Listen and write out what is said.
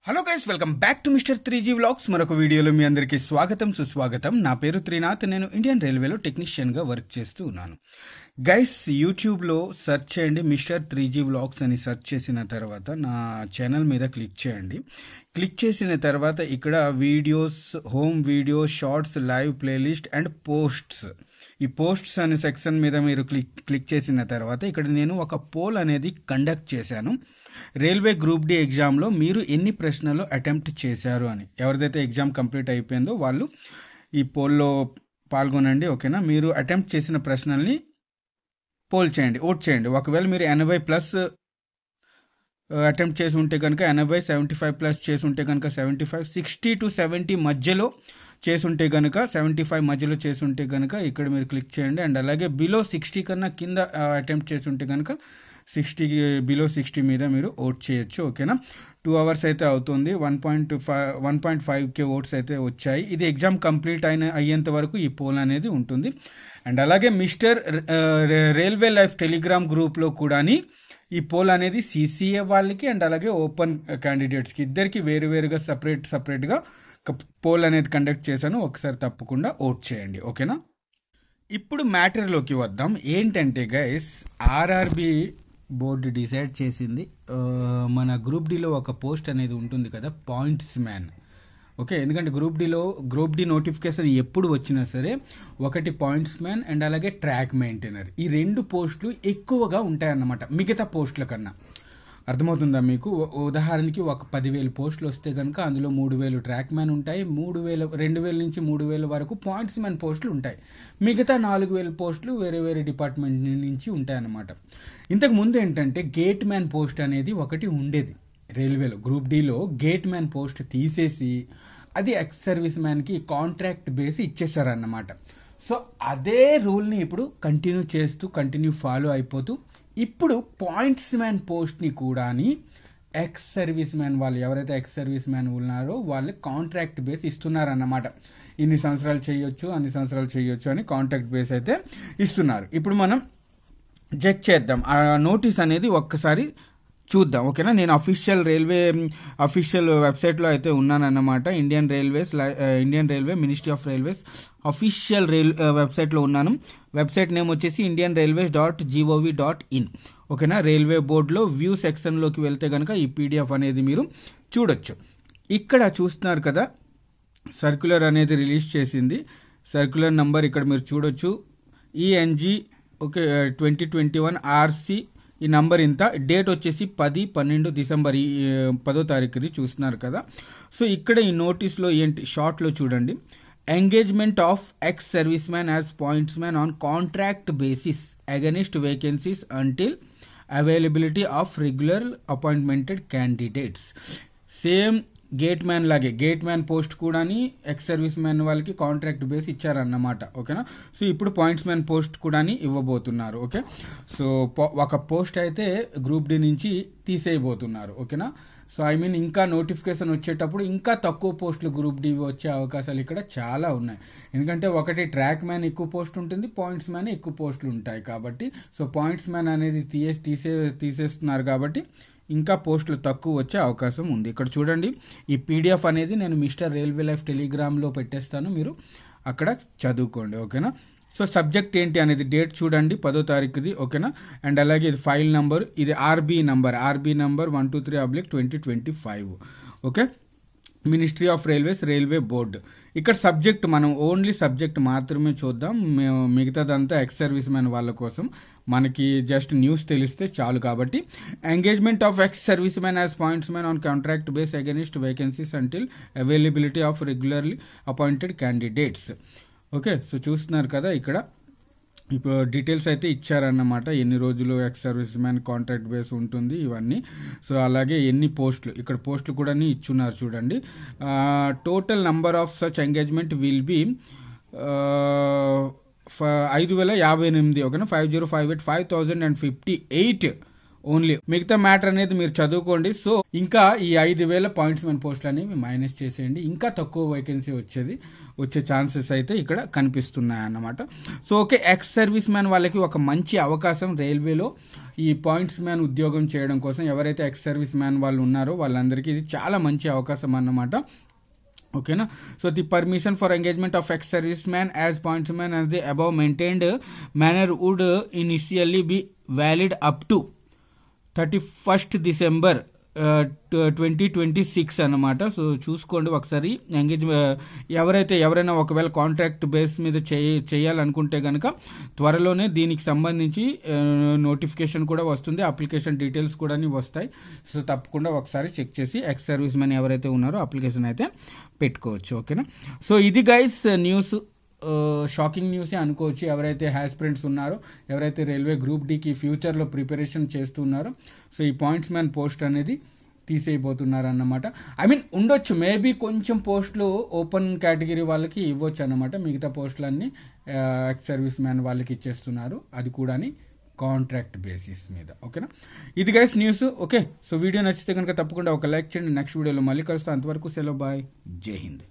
Hello guys, welcome back to mister 3G vlogs. మరొక వీడియోలో మీ అందరికీ స్వాగతం సుస్వాగతం. నా పేరు త్రినాథ్. నేను ఇండియన్ రైల్వేలో టెక్నీషియన్గా వర్క్ చేస్తూ ఉన్నాను. గైస్, యూట్యూబ్లో సెర్చ్ చేయండి మిస్టర్ 3G వ్లాగ్స్ అని సెర్చ్ చేసిన తర్వాత నా ఛానల్ మీద క్లిక్ చేయండి. క్లిక్ చేసిన తర్వాత ఇక్కడ videos, home video, shorts, live playlist and posts, ఈ పోస్ట్స్ అనే సెక్షన్ మీద మీరు క్లిక్ చేసిన తర్వాత ఇక్కడ నేను ఒక పోల్ అనేది కండక్ట్ చేశాను. రైల్వే గ్రూప్ డి ఎగ్జామ్లో మీరు ఎన్ని ప్రశ్నలు అటెంప్ట్ చేశారు అని. ఎవరిదైతే ఎగ్జామ్ కంప్లీట్ అయిపోయిందో వాళ్ళు ఈ పోల్లో పాల్గొనండి. ఓకేనా, మీరు అటెంప్ట్ చేసిన ప్రశ్నల్ని పోల్ చేయండి, ఓట్ చేయండి. ఒకవేళ మీరు 80+ అటెంప్ట్ చేసి ఉంటే కనుక 80, 75+ చేసి ఉంటే కనుక 75, 60 to 70 మధ్యలో చేసుంటే కనుక 75 మధ్యలో చేసుంటే కనుక ఇక్కడ మీరు క్లిక్ చేయండి. అండ్ అలాగే బిలో 60 కన్నా కింద అటెంప్ట్ చేసి ఉంటే కనుక 60 బిలో 60 మీద మీరు ఓట్ చేయొచ్చు. ఓకేనా, 2 hours అయితే అవుతుంది. 1.5K ఓట్స్ అయితే వచ్చాయి. ఇది ఎగ్జామ్ కంప్లీట్ అయ్యేంత వరకు ఈ పోల్ అనేది ఉంటుంది. అండ్ అలాగే మిస్టర్ రైల్వే లైఫ్ టెలిగ్రామ్ గ్రూప్లో కూడా ఈ పోల్ అనేది CCA వాళ్ళకి అండ్ అలాగే ఓపెన్ క్యాండిడేట్స్కి ఇద్దరికి వేరువేరుగా సపరేట్గా పోల్ అనేది కండక్ట్ చేశాను. ఒకసారి తప్పకుండా ఓట్ చేయండి. ఓకేనా, ఇప్పుడు మ్యాటర్లోకి వద్దాం. ఏంటంటే గైస్, ఆర్ఆర్బి బోర్డు డిసైడ్ చేసింది మన గ్రూప్ డిలో ఒక పోస్ట్ అనేది ఉంటుంది కదా, పాయింట్స్ మ్యాన్. ఓకే, ఎందుకంటే గ్రూప్ డి నోటిఫికేషన్ ఎప్పుడు వచ్చినా సరే ఒకటి పాయింట్స్ మ్యాన్ అండ్ అలాగే ట్రాక్ మెయింటైనర్, ఈ 2 పోస్టులు ఎక్కువగా ఉంటాయన్నమాట మిగతా పోస్టుల కన్నా. అర్థమవుతుందా మీకు? ఉదాహరణకి ఒక 10,000 పోస్టులు వస్తే కనుక అందులో 3,000 ట్రాక్ మ్యాన్ ఉంటాయి, 2,000 నుంచి 3,000 వరకు పాయింట్స్ మ్యాన్ పోస్టులు ఉంటాయి. మిగతా 4,000 పోస్టులు వేరే వేరే డిపార్ట్మెంట్ నుంచి ఉంటాయన్నమాట. ఇంతకు ముందు ఏంటంటే గేట్ మ్యాన్ పోస్ట్ అనేది ఒకటి ఉండేది రైల్వేలో. గ్రూప్ డిలో గేట్ మ్యాన్ పోస్ట్ తీసేసి అది ఎక్స్ సర్వీస్ మ్యాన్కి కాంట్రాక్ట్ బేస్ ఇచ్చేసారన్నమాట. సో అదే రూల్ని ఇప్పుడు కంటిన్యూ ఫాలో అయిపోతూ ఇప్పుడు పాయింట్స్ మ్యాన్ పోస్ట్ని కూడా ఎక్స్ సర్వీస్ మ్యాన్ వాళ్ళు ఎవరైతే ఎక్స్ సర్వీస్ మ్యాన్ ఉన్నారో వాళ్ళు కాంట్రాక్ట్ బేస్ ఇస్తున్నారన్నమాట. ఇన్ని సంవత్సరాలు చేయొచ్చు, అన్ని సంవత్సరాలు చేయొచ్చు అని కాంట్రాక్ట్ బేస్ అయితే ఇస్తున్నారు. ఇప్పుడు మనం చెక్ చేద్దాం ఆ నోటీస్ అనేది ఒక్కసారి చూద్దాం. ఓకేనా, నేను అఫీషియల్ వెబ్సైట్లో అయితే ఉన్నానన్నమాట. Indian railway ministry of railways official వెబ్సైట్లో ఉన్నాను. వెబ్సైట్ నేమ్ వచ్చేసి indianrailways.gov.in. ఓకేనా, రైల్వే బోర్డులో వ్యూ సెక్షన్లోకి వెళ్తే కనుక ఈ PDF అనేది మీరు చూడొచ్చు. ఇక్కడ చూస్తున్నారు కదా, సర్క్యులర్ అనేది రిలీజ్ చేసింది. సర్క్యులర్ నంబర్ ఇక్కడ మీరు చూడొచ్చు, ENG 2021 RC. ఈ నంబర్ ఇంత. డేట్ వచ్చేసి 10/12 డిసెంబర్ 10వ తారీఖుది చూస్తున్నారు కదా. సో ఇక్కడ ఈ నోటీస్లో ఏంటి, షార్ట్లో చూడండి. Engagement of ex serviceman as points man on contract basis against vacancies until availability of regular అపాయింట్మెంటెడ్ candidates. Same gate man లాగే గేట్ మ్యాన్ పోస్ట్ కూడా ఎక్స్ సర్వీస్ మ్యాన్ వాళ్ళకి కాంట్రాక్ట్ బేస్ ఇచ్చారన్నమాట. ఓకేనా, సో ఇప్పుడు పాయింట్స్ మ్యాన్ పోస్ట్ కూడా ఇవ్వబోతున్నారు. Okay, so ఒక post అయితే group D నుంచి తీసేయబోతున్నారు. ఓకేనా, సో ఇంకా నోటిఫికేషన్ వచ్చేటప్పుడు ఇంకా తక్కువ పోస్టులు గ్రూప్ డి వచ్చే అవకాశాలు ఇక్కడ చాలా ఉన్నాయి. ఎందుకంటే ఒకటి ట్రాక్ మ్యాన్ ఎక్కువ పోస్ట్ ఉంటుంది, పాయింట్స్ మ్యాన్ ఎక్కువ పోస్టులు ఉంటాయి కాబట్టి. సో పాయింట్స్ మ్యాన్ అనేది తీసేస్తున్నారు కాబట్టి ఇంకా పోస్టులు తక్కువ వచ్చే అవకాశం ఉంది. ఇక్కడ చూడండి, ఈ PDF అనేది నేను మిస్టర్ రైల్వే లైఫ్ టెలిగ్రామ్లో పెట్టేస్తాను, మీరు అక్కడ చదువుకోండి. ఓకేనా, సో సబ్జెక్ట్ ఏంటి అనేది డేట్ చూడండి 10వ తారీఖుది. ఓకేనా, అండ్ అలాగే ఇది ఫైల్ నంబర్, ఇది RB number 123/2025. Okay, ministry of railways railway board. ఇక్కడ సబ్జెక్ట్ మనం ఓన్లీ సబ్జెక్ట్ మాత్రమే చూద్దాం. మిగతాదంతా ఎక్స్ సర్వీస్ మ్యాన్ వాళ్ళ కోసం, మనకి జస్ట్ న్యూస్ తెలిస్తే చాలు. కాబట్టి engagement of ex serviceman as points man on contract base against vacancies until availability of regularly appointed candidates. Okay, so చూస్తున్నారు కదా, ఇక్కడ ఇప్పుడు డీటెయిల్స్ అయితే ఇచ్చారన్నమాట. ఎన్ని రోజులు ex service man contract base ఉంటుంది ఇవన్నీ. సో అలాగే ఎన్ని పోస్టులు, ఇక్కడ పోస్టులు కూడా ఇచ్చున్నారు చూడండి. Total number of such engagement will be 5,058. ఓకేనా, 5058 ఓన్లీ. మిగతా మ్యాటర్ అనేది మీరు చదువుకోండి. సో ఇంకా ఈ 5,000 పాయింట్స్ మెన్ పోస్టులు అనేవి మైనస్ చేసేయండి. ఇంకా తక్కువ వేకెన్సీ వచ్చే ఛాన్సెస్ అయితే ఇక్కడ కనిపిస్తున్నాయి అన్నమాట. So okay, ex service man వాళ్ళకి ఒక మంచి అవకాశం రైల్వేలో ఈ పాయింట్స్ మ్యాన్ ఉద్యోగం చేయడం కోసం. ఎవరైతే ఎక్స్ సర్వీస్ మ్యాన్ వాళ్ళు ఉన్నారో వాళ్ళందరికీ ఇది చాలా మంచి అవకాశం అన్నమాట. ఓకేనా. So the permission for engagement of ex serviceman as pointsman as the above maintained manner would initially be valid up to 31st December 2026 అన్నమాట. సో చూసుకోండి ఒకసారి. ఎవరైనా ఒకవేళ కాంట్రాక్ట్ బేస్ మీద చేయాలనుకుంటే కనుక త్వరలోనే దీనికి సంబంధించి నోటిఫికేషన్ కూడా వస్తుంది, అప్లికేషన్ డీటెయిల్స్ కూడా వస్తాయి. సో తప్పకుండా ఒకసారి చెక్ చేసి ఎక్స్ సర్వీస్ మెన్ ఎవరైతే ఉన్నారో అప్లికేషన్ అయితే పెట్టుకోవచ్చు. ఓకేనా. సో ఇది గైస్ న్యూస్. షాకింగ్ న్యూసే అనుకోవచ్చు. ఎవరైతే యాస్పిరెంట్స్ ఉన్నారో, ఎవరైతే రైల్వే గ్రూప్ డీకి ఫ్యూచర్లో ప్రిపరేషన్ చేస్తున్నారో, సో ఈ పాయింట్స్ మ్యాన్ పోస్ట్ అనేది తీసేయబోతున్నారు అన్నమాట. ఉండొచ్చు, మేబీ కొంచెం పోస్టులు ఓపెన్ కేటగిరీ వాళ్ళకి ఇవ్వచ్చు అన్నమాట. మిగతా పోస్టులన్నీ ఎక్స్ సర్వీస్ మ్యాన్ వాళ్ళకి ఇచ్చేస్తున్నారు, అది కూడా కాంట్రాక్ట్ బేసిస్ మీద. ఓకేనా. ఇది guys news. Okay, so video నచ్చితే కనుక తప్పకుండా ఒక లైక్ చేయండి. నెక్స్ట్ వీడియోలో మళ్ళీ కలుస్తాను. అంతవరకు సెలవు, బాయ్, జై హింద్.